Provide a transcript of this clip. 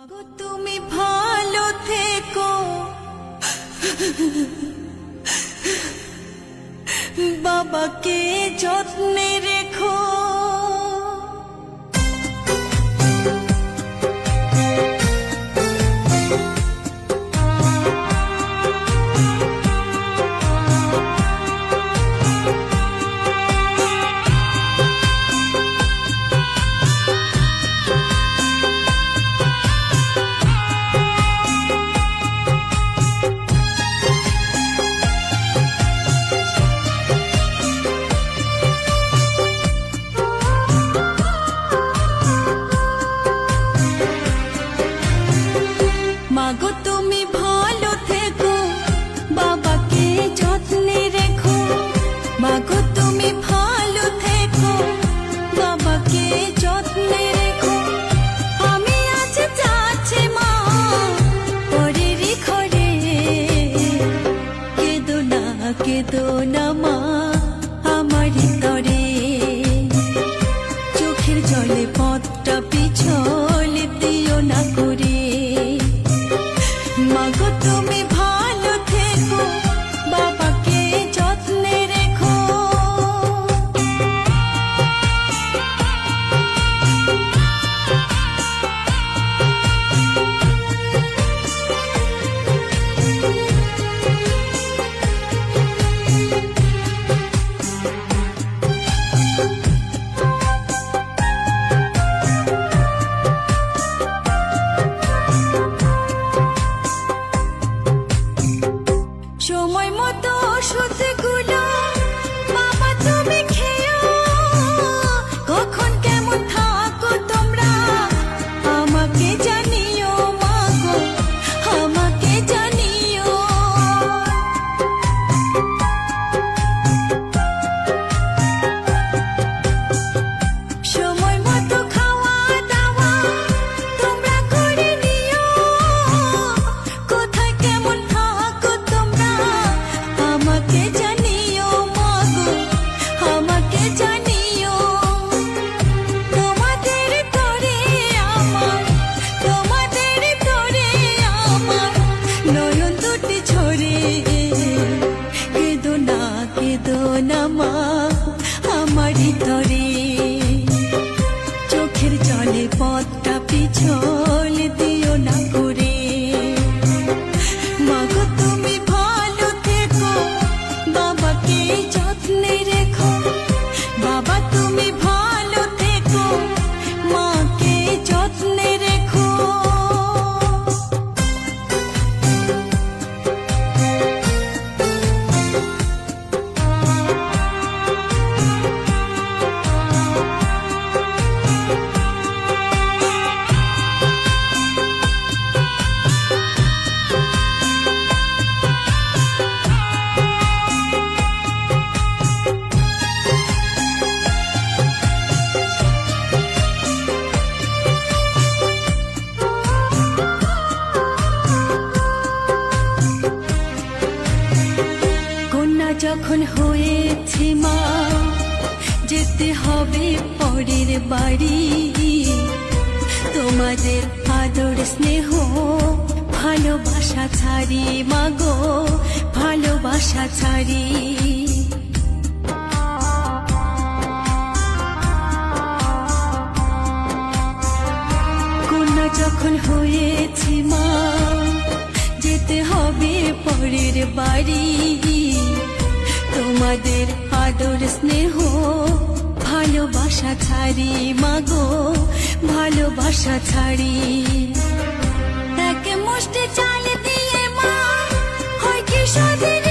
মাগো তুমি ভালো থেকো, বাবাকে যত্নে রেখো। মাগো তুমি ভালো থেকো, বাবাকে যত্নে রেখো। মাগো তুমি ভালো থেকো, বাবাকে যত্নে রেখো। আমি আজ যাচ্ছি মা পরেরই ঘরে, কেঁদো না মা আমারই তরে। চোখের জলে পথটা পিছল দিও না করে। মাগো তুমি ভালো থেকো, বাবাকে যত্নে রেখো। সময় মতো ওষুধগুলো বাবা তুমি খেও। কখন কেমন থাকো তোমরা আমাকে জানিও, মাগো আমাকে জানিও। সময় মতো খাওয়া দাওয়া তোমরা করে নিও। কোথায় কেমন থাকো তোমরা আমাকে জানিও, মাগো আমাকে জানিও। তোমাদের তরে আমার নয়ন দুটি ঝরে। কেঁদো না মা আমারই তরে। চোখের জলে পথটা পিছল দিও না করে। মাগো তুমি ভালো থেকো, বাবাকে যত্নে রেখো। বাবা তুমি ভালো থেকো, মাকে যত্নে রেখো। যখন হয়েছে মা যেতে হবে পরের বাড়ি। তোমাদের আদর স্নেহ ভালোবাসা ছাড়ি, মাগো ভালোবাসা ছাড়ি। কন্যা যখন হয়েছে মা যেতে হবে পরের বাড়ি। তোমাদের আদর স্নেহ ভালোবাসা ছাড়ি, মাগো ভালোবাসা ছাড়ি। এক মুষ্টি চাল দিয়ে মা হয় কি সাধে।